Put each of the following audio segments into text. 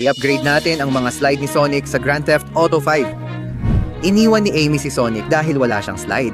I-upgrade natin ang mga slide ni Sonic sa Grand Theft Auto 5. Iniwan ni Amy si Sonic dahil wala siyang slide.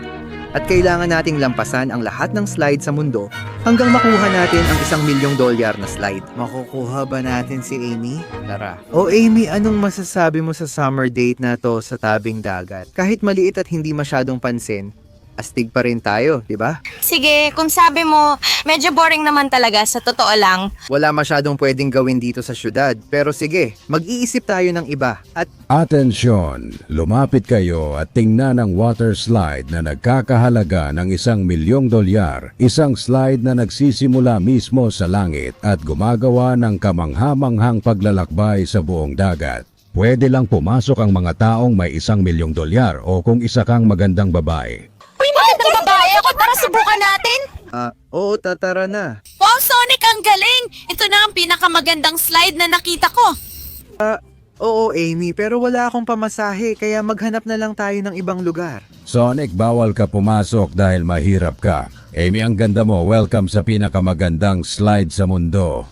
At kailangan nating lampasan ang lahat ng slide sa mundo hanggang makuha natin ang $1,000,000 na slide. Makukuha ba natin si Amy? Tara. O Amy, anong masasabi mo sa summer date na to sa tabing dagat? Kahit maliit at hindi masyadong pansin, astig pa rin tayo, di ba? Sige, kung sabi mo, medyo boring naman talaga, sa totoo lang. Wala masyadong pwedeng gawin dito sa syudad. Pero sige, mag-iisip tayo ng iba. At Atensyon! Lumapit kayo at tingnan ang water slide na nagkakahalaga ng $1,000,000. Isang slide na nagsisimula mismo sa langit at gumagawa ng kamangha-manghang paglalakbay sa buong dagat. Pwede lang pumasok ang mga taong may $1,000,000 o kung isa kang magandang babae. Uy, magandang babae ako, tara subukan natin. oo, tatara na. Wow, Sonic, ang galing! Ito na ang pinakamagandang slide na nakita ko. Oo, Amy, pero wala akong pamasahe, kaya maghanap na lang tayo ng ibang lugar. Sonic, bawal ka pumasok dahil mahirap ka. Amy, ang ganda mo. Welcome sa pinakamagandang slide sa mundo.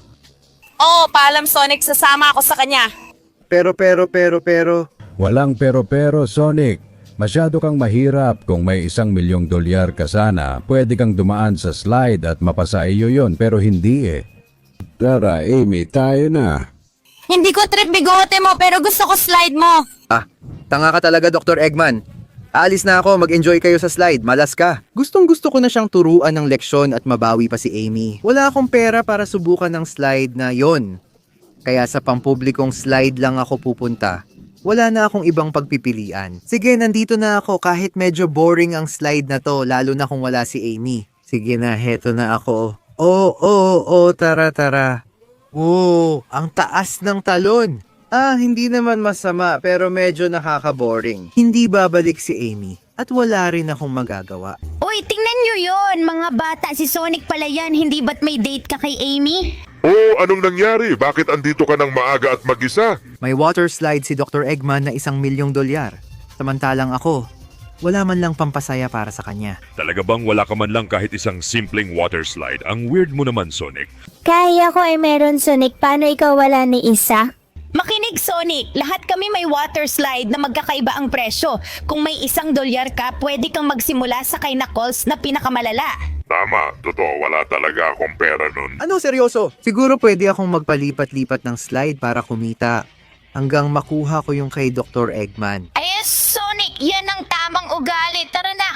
Oo, paalam Sonic, sasama ako sa kanya. Pero, Walang pero-pero, Sonic. Masyado kang mahirap. Kung may $1,000,000 ka sana, pwede kang dumaan sa slide at mapasa iyo yon, pero hindi eh. Tara, Amy, tayo na. Hindi ko trip bigote mo, pero gusto ko slide mo. tanga ka talaga, Dr. Eggman. Aalis na ako, mag-enjoy kayo sa slide, malas ka. Gustong-gusto ko na siyang turuan ng leksyon at mabawi pa si Amy. Wala akong pera para subukan ng slide na yon. Kaya sa pampublikong slide lang ako pupunta. Wala na akong ibang pagpipilian. Sige, nandito na ako kahit medyo boring ang slide na to, lalo na kung wala si Amy. Sige na, heto na ako. Tara. Oh, ang taas ng talon. Hindi naman masama pero medyo nakaka-boring. Hindi babalik si Amy at wala rin akong magagawa. Uy, tingnan nyo yun! Mga bata, si Sonic pala yan. Hindi ba't may date ka kay Amy? Oh, anong nangyari? Bakit andito ka ng maaga at mag-isa? May water slide si Dr. Eggman na $1,000,000. Samantalang ako, wala man lang pampasaya para sa kanya. Talaga bang wala ka man lang kahit isang simpleng water slide? Ang weird mo naman, Sonic. Kaya ko ay meron, Sonic. Paano ikaw wala ni isa? Makinig, Sonic! Lahat kami may water slide na magkakaiba ang presyo. Kung may $1,000 ka, pwede kang magsimula sa kay Knuckles na pinakamalala. Tama, totoo, wala talaga akong pera nun. Ano, seryoso? Siguro pwede akong magpalipat-lipat ng slide para kumita hanggang makuha ko yung kay Dr. Eggman. Ayos, Sonic! Yan ang tamang ugali. Tara na!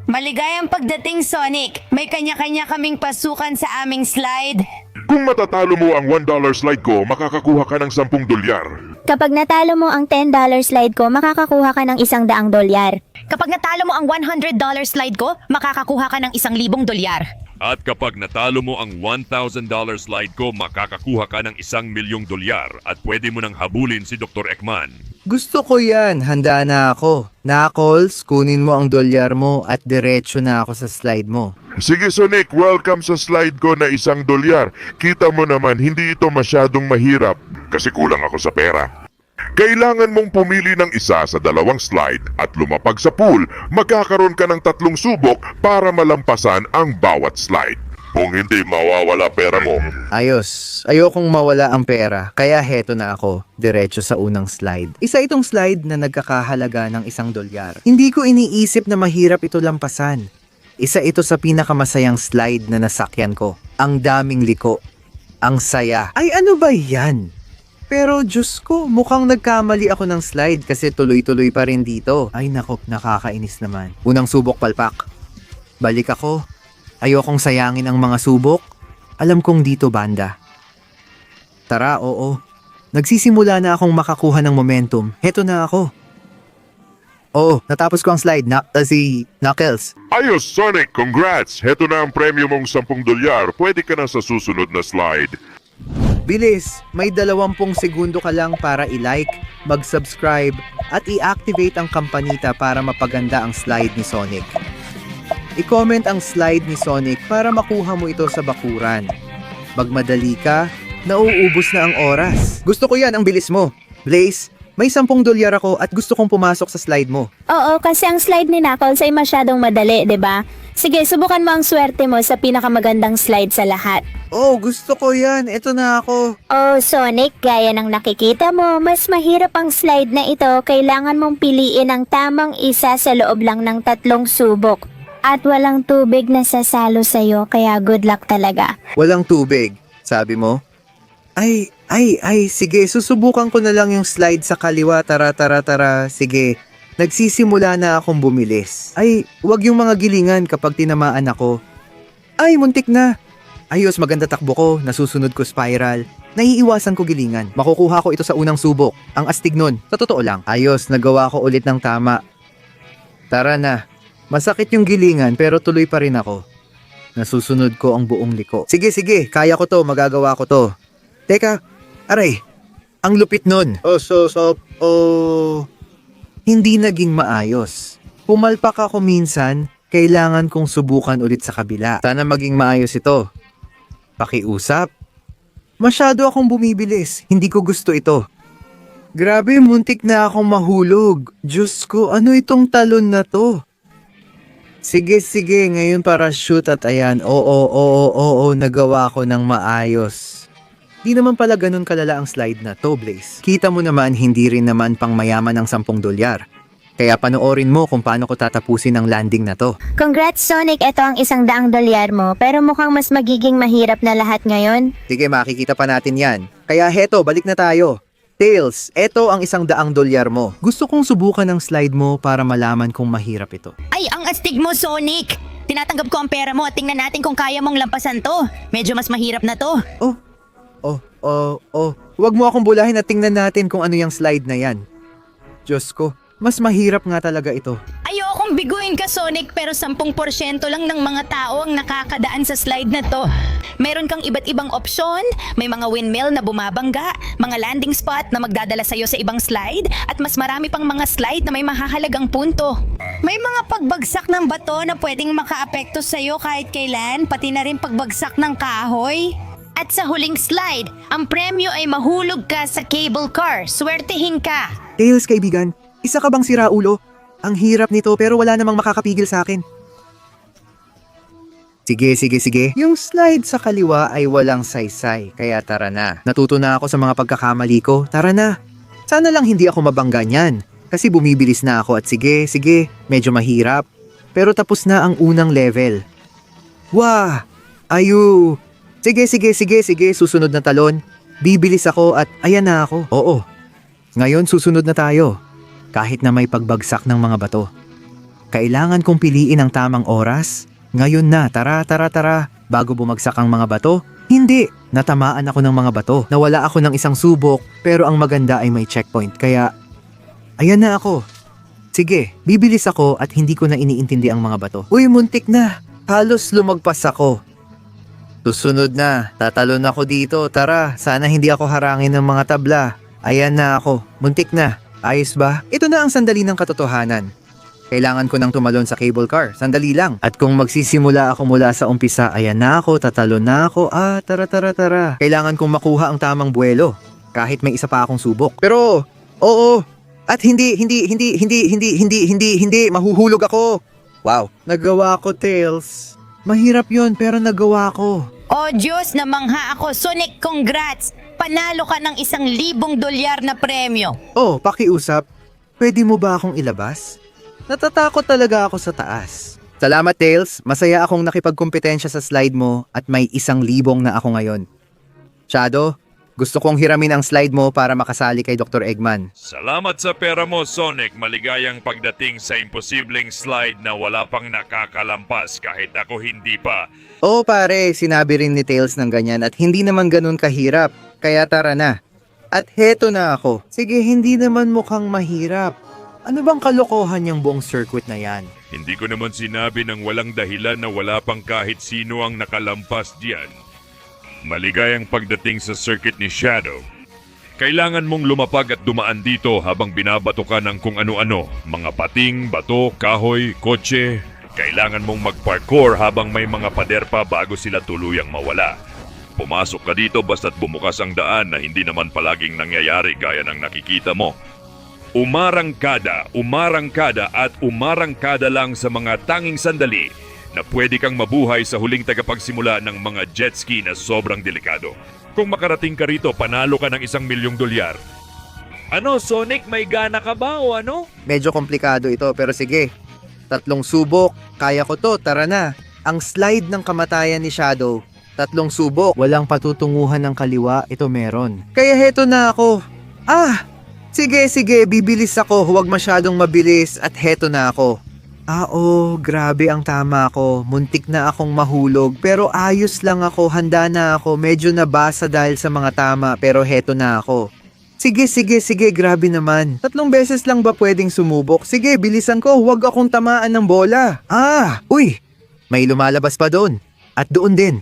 Maligayang pagdating, Sonic. May kanya-kanya kaming pasukan sa aming slide. Kung matatalo mo ang $1 slide ko, makakakuha ka ng $10,000. Kapag natalo mo ang $10 slide ko, makakakuha ka ng $100. Kapag natalo mo ang $100 slide ko, makakakuha ka ng $1,000. At kapag natalo mo ang $1,000 slide ko, makakakuha ka ng $1,000,000 at pwede mo nang habulin si Dr. Eggman. Gusto ko yan. Handa na ako. Knuckles, kunin mo ang dolyar mo at diretso na ako sa slide mo. Sige Sonic, welcome sa slide ko na $1,000. Kita mo naman, hindi ito masyadong mahirap kasi kulang ako sa pera. Kailangan mong pumili ng isa sa 2 slide at lumapag sa pool. Magkakaroon ka ng 3 subok para malampasan ang bawat slide. Kung hindi, mawawala pera mo. Ayos. Ayokong mawala ang pera, kaya heto na ako, diretso sa unang slide. Isa itong slide na nagkakahalaga ng $1,000. Hindi ko iniisip na mahirap ito lampasan. Isa ito sa pinakamasayang slide na nasakyan ko. Ang daming liko. Ang saya. Ay, ano ba yan? Pero Diyos ko, mukhang nagkamali ako ng slide kasi tuloy-tuloy pa rin dito. Ay nako, nakakainis naman. Unang subok palpak. Balik ako. Ayokong sayangin ang mga subok. Alam kong dito banda. Tara, oo. Nagsisimula na akong makakuha ng momentum. Heto na ako. Oo, natapos ko ang slide na si Knuckles. Ayos Sonic, congrats! Heto na ang premyo mong $10,000. Pwede ka na sa susunod na slide. Bilis, may 20 segundo ka lang para i-like, mag-subscribe, at i-activate ang kampanita para mapaganda ang slide ni Sonic. I-comment ang slide ni Sonic para makuha mo ito sa bakuran. Magmadali ka, nauubos na ang oras. Gusto ko yan, ang bilis mo. Blaze, may 10 dolyar ako at gusto kong pumasok sa slide mo. Oo, kasi ang slide ni Knuckles ay masyadong madali, 'di ba? Sige, subukan mo ang swerte mo sa pinakamagandang slide sa lahat. Oh, gusto ko yan. Ito na ako. Oh, Sonic, gaya ng nakikita mo, mas mahirap ang slide na ito. Kailangan mong piliin ang tamang isa sa loob lang ng 3 subok. At walang tubig na sasalo sa'yo, kaya good luck talaga. Walang tubig, sabi mo? Ay, sige, susubukan ko na lang yung slide sa kaliwa. Tara. Sige, nagsisimula na akong bumilis. Ay, wag yung mga gilingan kapag tinamaan ako. Ay, muntik na. Ayos, maganda takbo ko, nasusunod ko spiral. Naiiwasan ko gilingan. Makukuha ko ito sa unang subok. Ang astig nun, sa totoo lang. Ayos, nagawa ko ulit ng tama. Tara na. Masakit yung gilingan pero tuloy pa rin ako. Nasusunod ko ang buong liko. Sige, kaya ko to, magagawa ko to. Teka, aray, ang lupit nun. Hindi naging maayos. Pumalpak ako minsan, kailangan kong subukan ulit sa kabila. Sana maging maayos ito. Pakiusap. Masyado akong bumibilis, hindi ko gusto ito. Grabe, muntik na akong mahulog. Diyos ko, ano itong talon na to? Sige, ngayon para shoot at ayan. Oo, nagawa ko ng maayos. Di naman pala ganun kalala ang slide na to, Blaze. Kita mo naman, hindi rin naman pang mayaman ang 10 dolyar. Kaya panoorin mo kung paano ko tatapusin ang landing na to. Congrats, Sonic. Ito ang 100 dolyar mo, pero mukhang mas magiging mahirap na lahat ngayon. Sige, makikita pa natin yan. Kaya heto, balik na tayo. Tails, eto ang 100 dolyar mo. Gusto kong subukan ang slide mo para malaman kung mahirap ito. Ay, ang astig mo, Sonic! Tinatanggap ko ang pera mo at tingnan natin kung kaya mong lampasan to. Medyo mas mahirap na to. Huwag mo akong bulahin at tingnan natin kung ano yung slide na yan. Diyos ko, mas mahirap nga talaga ito. Ayokong biguin ka, Sonic, pero 10% lang ng mga tao ang nakakadaan sa slide na to. Meron kang iba't ibang opsyon, may mga windmill na bumabangga, mga landing spot na magdadala sa'yo sa ibang slide, at mas marami pang mga slide na may mahahalagang punto. May mga pagbagsak ng bato na pwedeng makaapekto sa'yo kahit kailan, pati na rin pagbagsak ng kahoy. At sa huling slide, ang premyo ay mahulog ka sa cable car. Swertihin ka! Tails, kaibigan, isa ka bang siraulo? Ang hirap nito pero wala namang makakapigil sa akin. Sige. Yung slide sa kaliwa ay walang saysay, kaya tara na. Natuto na ako sa mga pagkakamali ko, tara na. Sana lang hindi ako mabangga niyan, kasi bumibilis na ako at sige, medyo mahirap. Pero tapos na ang unang level. Wah! Ayu! Sige, susunod na talon. Bibilis ako at ayan na ako. Oo. Ngayon susunod na tayo. Kahit na may pagbagsak ng mga bato. Kailangan kong piliin ang tamang oras. Ngayon na, tara. Bago bumagsak ang mga bato, hindi. Natamaan ako ng mga bato. Nawala ako ng isang subok, pero ang maganda ay may checkpoint. Kaya, ayan na ako. Sige, bibilis ako at hindi ko na iniintindi ang mga bato. Uy, muntik na. Halos lumagpas ako. Susunod na, tatalon ako dito. Tara, sana hindi ako harangin ng mga tabla. Ayan na ako, muntik na. Ayos ba? Ito na ang sandali ng katotohanan. Kailangan ko nang tumalon sa cable car. Sandali lang. At kung magsisimula ako mula sa umpisa, ayan na ako, tatalon na ako. Tara. Kailangan kong makuha ang tamang buwelo. Kahit may isa pa akong subok. Pero, oo. At hindi, mahuhulog ako. Wow. Nagawa ko, Tails. Mahirap yon pero nagawa ko. Oh Diyos, namangha ako. Sonic, congrats! Panalo ka ng 1,000 dolyar na premyo. Oh, pakiusap. Pwede mo ba akong ilabas? Natatakot talaga ako sa taas. Salamat, Tails. Masaya akong nakipagkompetensya sa slide mo at may 1,000 na ako ngayon. Shadow, gusto kong hiramin ang slide mo para makasali kay Dr. Eggman. Salamat sa pera mo, Sonic. Maligayang pagdating sa imposibleng slide na wala pang nakakalampas kahit ako hindi pa. Oo pare, sinabi rin ni Tails ng ganyan at hindi naman ganun kahirap. Kaya tara na. At heto na ako. Sige, hindi naman mukhang mahirap. Ano bang kalokohan yung buong circuit na yan? Hindi ko naman sinabi ng walang dahilan na wala pang kahit sino ang nakalampas diyan. Maligayang pagdating sa circuit ni Shadow. Kailangan mong lumapag at dumaan dito habang binabato ka ng kung ano-ano. Mga pating, bato, kahoy, kotse. Kailangan mong mag-parkour habang may mga pader pa bago sila tuluyang mawala. Pumasok ka dito basta't bumukas ang daan na hindi naman palaging nangyayari gaya ng nakikita mo. umarangkada at umarangkada lang sa mga tanging sandali na pwede kang mabuhay sa huling tagapagsimula ng mga jet ski na sobrang delikado. Kung makarating ka rito, panalo ka ng $1,000,000. Ano, Sonic, may gana ka ba o ano? Medyo komplikado ito pero sige. 3 subok, kaya ko to, tara na. Ang slide ng kamatayan ni Shadow, 3 subok. Walang patutunguhan ng kaliwa, ito meron. Kaya heto na ako. Sige, bibilis ako, huwag masyadong mabilis at heto na ako. Grabe ang tama ko. Muntik na akong mahulog pero ayos lang ako, handa na ako. Medyo nabasa dahil sa mga tama pero heto na ako. Sige, grabe naman. 3 beses lang ba pwedeng sumubok? Sige, bilisan ko, huwag akong tamaan ng bola. Uy, may lumalabas pa doon. At doon din.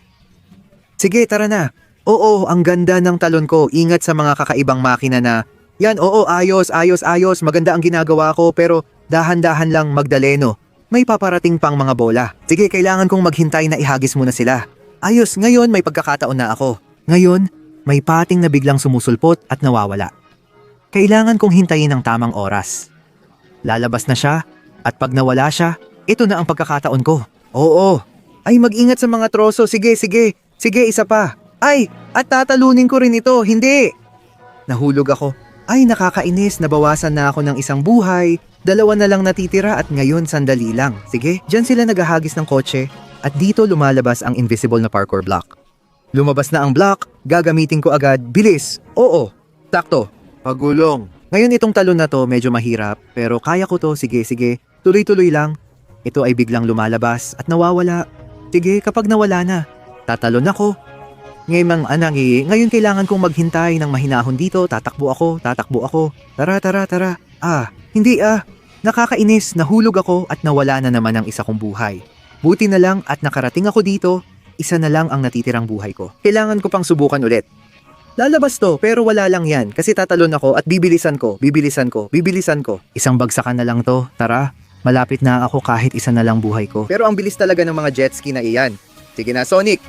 Sige, tara na. Oo, ang ganda ng talon ko. Ingat sa mga kakaibang makina na, yan, oo, ayos. Maganda ang ginagawa ko pero dahan-dahan lang, Magdaleno. May paparating pang mga bola. Sige, kailangan kong maghintay na ihagis muna sila. Ayos, ngayon may pagkakataon na ako. Ngayon, may pating na biglang sumusulpot at nawawala. Kailangan kong hintayin ang tamang oras. Lalabas na siya at pag nawala siya, ito na ang pagkakataon ko. Oo. Ay, mag-ingat sa mga troso. Sige, isa pa. Ay, at tatalunin ko rin ito. Hindi. Nahulog ako. Ay, nakakainis. Nabawasan na ako ng 1 buhay. 2 na lang natitira at ngayon sandali lang. Sige, dyan sila naghahagis ng kotse at dito lumalabas ang invisible na parkour block. Lumabas na ang block, gagamitin ko agad. Bilis. Oo, sakto. Pagulong. Ngayon itong talon na to medyo mahirap pero kaya ko to. Sige. Tuloy-tuloy lang. Ito ay biglang lumalabas at nawawala. Sige, kapag nawala na, tatalon ako. Ngayon kailangan kong maghintay ng mahinahon dito. Tatakbo ako. Tara. Hindi. Nakakainis. Nahulog ako at nawala na naman ang 1 kong buhay. Buti na lang at nakarating ako dito. 1 na lang ang natitirang buhay ko. Kailangan ko pang subukan ulit. Lalabas to pero wala lang yan kasi tatalon ako at bibilisan ko. 1 bagsakan na lang to. Tara, malapit na ako kahit 1 na lang buhay ko. Pero ang bilis talaga ng mga jet ski na iyan. Sige na, Sonic.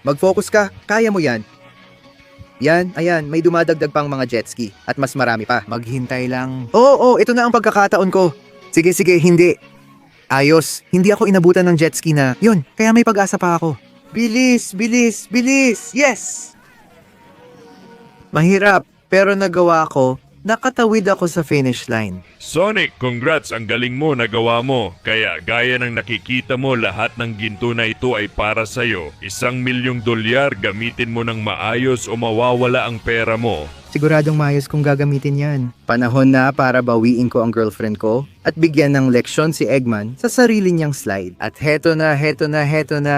Mag-focus ka. Kaya mo yan. Yan, ayan, may dumadagdag pang mga jet ski at mas marami pa. Maghintay lang. Oo, ito na ang pagkakataon ko. Sige, hindi. Ayos, hindi ako inabutan ng jet ski na. Yun, kaya may pag-asa pa ako. Bilis. Yes! Mahirap, pero nagawa ko. Nakatawid ako sa finish line. Sonic, congrats, ang galing mo, nagawa mo. Kaya gaya ng nakikita mo, lahat ng ginto na ito ay para sa'yo. $1,000,000 gamitin mo ng maayos o mawawala ang pera mo. Siguradong maayos kong gagamitin yan. Panahon na para bawiin ko ang girlfriend ko at bigyan ng leksyon si Eggman sa sarili niyang slide. At heto na,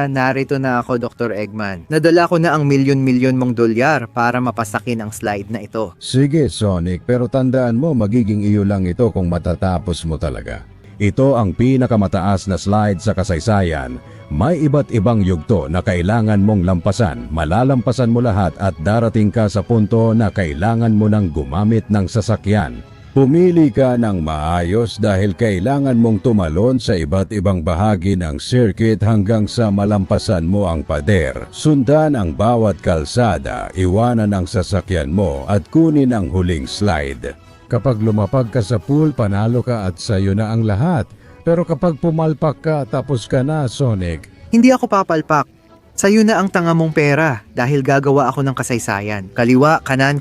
narito na ako, Dr. Eggman. Nadala ko na ang milyon-milyon mong dolyar para mapasakin ang slide na ito. Sige Sonic, pero tandaan mo magiging iyo lang ito kung matatapos mo talaga. Ito ang pinakamataas na slide sa kasaysayan. May iba't ibang yugto na kailangan mong lampasan. Malalampasan mo lahat at darating ka sa punto na kailangan mo nang gumamit ng sasakyan. Pumili ka ng maayos dahil kailangan mong tumalon sa iba't ibang bahagi ng circuit hanggang sa malampasan mo ang pader. Sundan ang bawat kalsada, iwanan ang sasakyan mo at kunin ang huling slide. Kapag lumapag ka sa pool, panalo ka at sayo na ang lahat. Pero kapag pumalpak ka, tapos ka na, Sonic. Hindi ako papalpak. Sa'yo na ang tanga mong pera dahil gagawa ako ng kasaysayan. Kaliwa, kanan.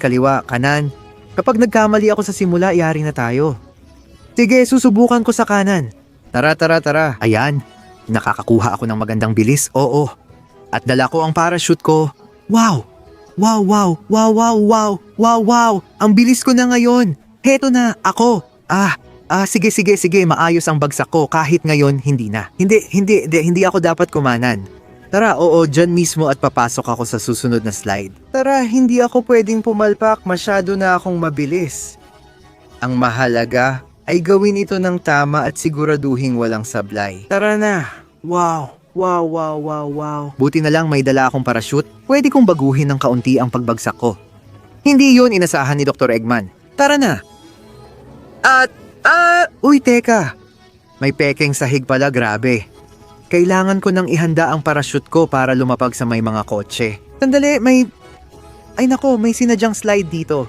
Kapag nagkamali ako sa simula, yari na tayo. Sige, susubukan ko sa kanan. Tara. Ayan, nakakakuha ako ng magandang bilis, oo. At dala ko ang parachute ko. Wow! Ang bilis ko na ngayon. Heto na, ako. Sige, maayos ang bagsak ko kahit ngayon hindi na. Hindi ako dapat kumanan. Tara, oo, dyan mismo at papasok ako sa susunod na slide. Tara, hindi ako pwedeng pumalpak, masyado na akong mabilis. Ang mahalaga ay gawin ito ng tama at siguraduhing walang sablay. Tara na. Wow. Buti na lang may dala akong parachute. Pwede kong baguhin ng kaunti ang pagbagsak ko. Hindi yun inasahan ni Dr. Eggman. Tara na. Uy, teka. May pekeng sahig pala, grabe. Kailangan ko nang ihanda ang parachute ko para lumapag sa may mga kotse. Sandali, may sinadyang slide dito.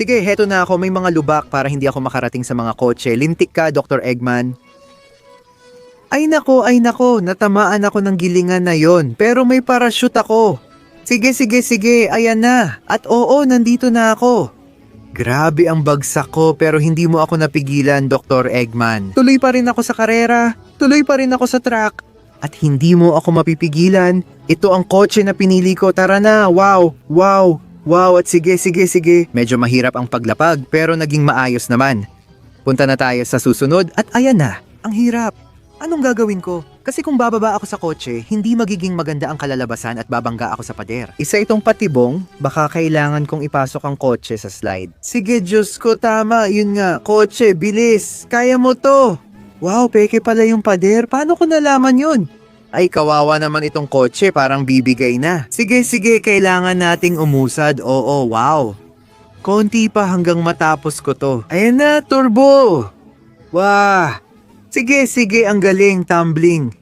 Sige, heto na ako. May mga lubak para hindi ako makarating sa mga kotse. Lintik ka, Dr. Eggman. Ay nako, natamaan ako ng gilingan na yon. Pero may parachute ako. Sige, ayan na. At oo, nandito na ako. Grabe ang bagsak ko pero hindi mo ako napigilan, Dr. Eggman. Tuloy pa rin ako sa karera, tuloy pa rin ako sa track. At hindi mo ako mapipigilan. Ito ang kotse na pinili ko. Tara na, wow. At sige. Medyo mahirap ang paglapag pero naging maayos naman. Punta na tayo sa susunod at ayan na, ang hirap. Anong gagawin ko? Kasi kung bababa ako sa kotse, hindi magiging maganda ang kalalabasan at babangga ako sa pader. Isa itong patibong, baka kailangan kong ipasok ang kotse sa slide. Sige, Diyos ko, tama, yun nga. Kotse, bilis, kaya mo to. Wow, peke pala yung pader. Paano ko nalaman yun? Ay, kawawa naman itong kotse, parang bibigay na. Sige, kailangan nating umusad. Oo, wow. Konti pa hanggang matapos ko to. Ayan na, turbo. Wah. Sige, ang galing, tumbling.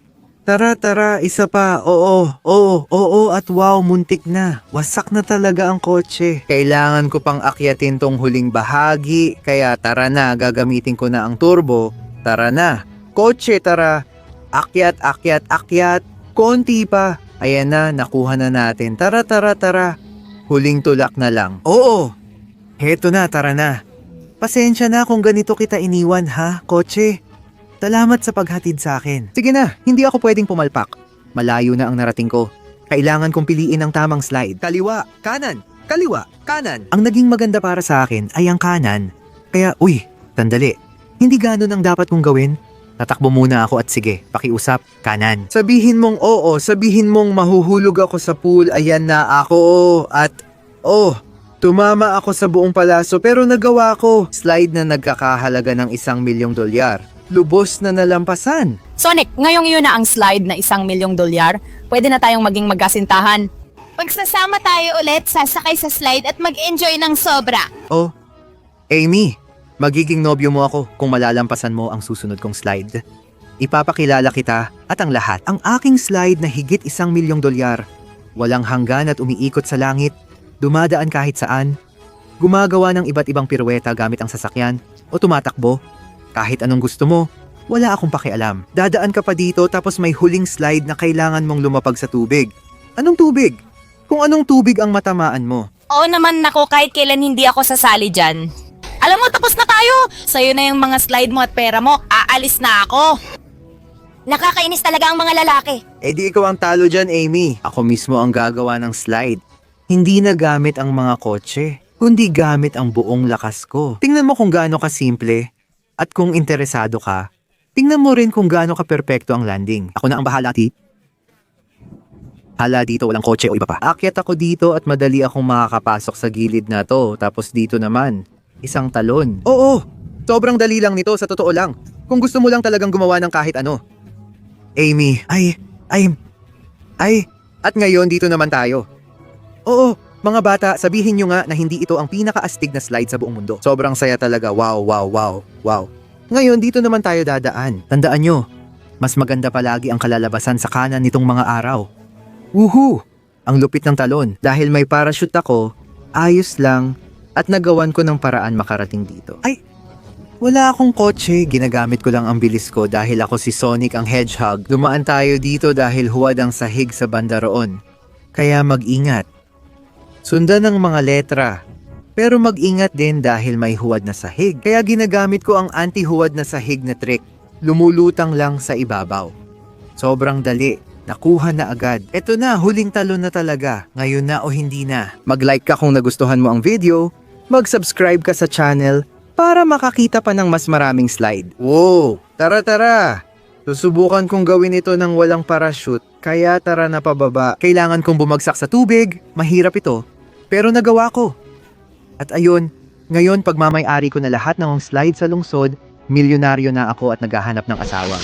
Tara, isa pa. Oo, at wow, muntik na. Wasak na talaga ang kotse. Kailangan ko pang akyatin tong huling bahagi, kaya tara na, gagamitin ko na ang turbo. Tara na. Kotse, tara. Akyat. Konti pa. Ayan na, nakuha na natin. Tara. Huling tulak na lang. Oo. Heto na, tara na. Pasensya na kung ganito kita iniwan ha, kotse. Salamat sa paghatid sa akin. Sige na, hindi ako pwedeng pumalpak. Malayo na ang narating ko. Kailangan kong piliin ang tamang slide. Kaliwa, kanan. Ang naging maganda para sa akin ay ang kanan. Kaya, sandali. Hindi ganon ang dapat kong gawin. Tatakbo muna ako at sige, pakiusap, kanan. Sabihin mong oo, sabihin mong mahuhulog ako sa pool, ayan na ako. At, tumama ako sa buong palaso pero nagawa ko. Slide na nagkakahalaga ng $1,000,000. Lubos na nalampasan. Sonic, ngayong yun na ang slide na $1,000,000. Pwede na tayong maging magkasintahan. Pagsasama tayo ulit, sasakay sa slide at mag-enjoy ng sobra. Oh, Amy, magiging nobyo mo ako kung malalampasan mo ang susunod kong slide. Ipapakilala kita at ang lahat. Ang aking slide na higit $1,000,000. Walang hanggan at umiikot sa langit, dumadaan kahit saan, gumagawa ng iba't ibang piruweta gamit ang sasakyan o tumatakbo. Kahit anong gusto mo, wala akong pakialam. Dadaan ka pa dito tapos may huling slide na kailangan mong lumapag sa tubig. Anong tubig? Kung anong tubig ang matamaan mo. Oo naman nako, kahit kailan hindi ako sasali dyan. Alam mo, tapos na tayo. Sa'yo na yung mga slide mo at pera mo. Aalis na ako. Nakakainis talaga ang mga lalaki. Eh di ikaw ang talo dyan, Amy. Ako mismo ang gagawa ng slide. Hindi na gamit ang mga kotse, kundi gamit ang buong lakas ko. Tingnan mo kung gaano ka simple. At kung interesado ka, tingnan mo rin kung gaano ka-perpekto ang landing. Ako na ang bahala, Hala dito, walang kotse o iba pa. Akyat ako dito at madali akong makakapasok sa gilid na to. Tapos dito naman, isang talon. Oo, sobrang dali lang nito sa totoo lang. Kung gusto mo lang talagang gumawa ng kahit ano. Amy, at ngayon dito naman tayo. Oo, mga bata, sabihin nyo nga na hindi ito ang pinakaastig na slide sa buong mundo. Sobrang saya talaga. Wow. Ngayon, dito naman tayo dadaan. Tandaan nyo, mas maganda palagi ang kalalabasan sa kanan nitong mga araw. Woohoo! Ang lupit ng talon. Dahil may parachute ako, ayos lang, at nagawan ko ng paraan makarating dito. Ay, wala akong kotse. Ginagamit ko lang ang bilis ko dahil ako si Sonic ang Hedgehog. Dumaan tayo dito dahil huwad ang sahig sa banda roon. Kaya mag-ingat. Sundan ng mga letra. Pero mag-ingat din dahil may huwad na sahig. Kaya ginagamit ko ang anti-huwad na sahig na trick. Lumulutang lang sa ibabaw. Sobrang dali. Nakuha na agad. Eto na, huling talon na talaga. Ngayon na o hindi na. Mag-like ka kung nagustuhan mo ang video. Mag-subscribe ka sa channel para makakita pa ng mas maraming slide. Wow! Tara! Susubukan kong gawin ito ng walang parachute. Kaya tara na pababa. Kailangan kong bumagsak sa tubig. Mahirap ito. Pero nagawa ko. At ayun, ngayon pagmamay-ari ko na lahat ng slide sa lungsod, milyonaryo na ako at naghahanap ng asawa.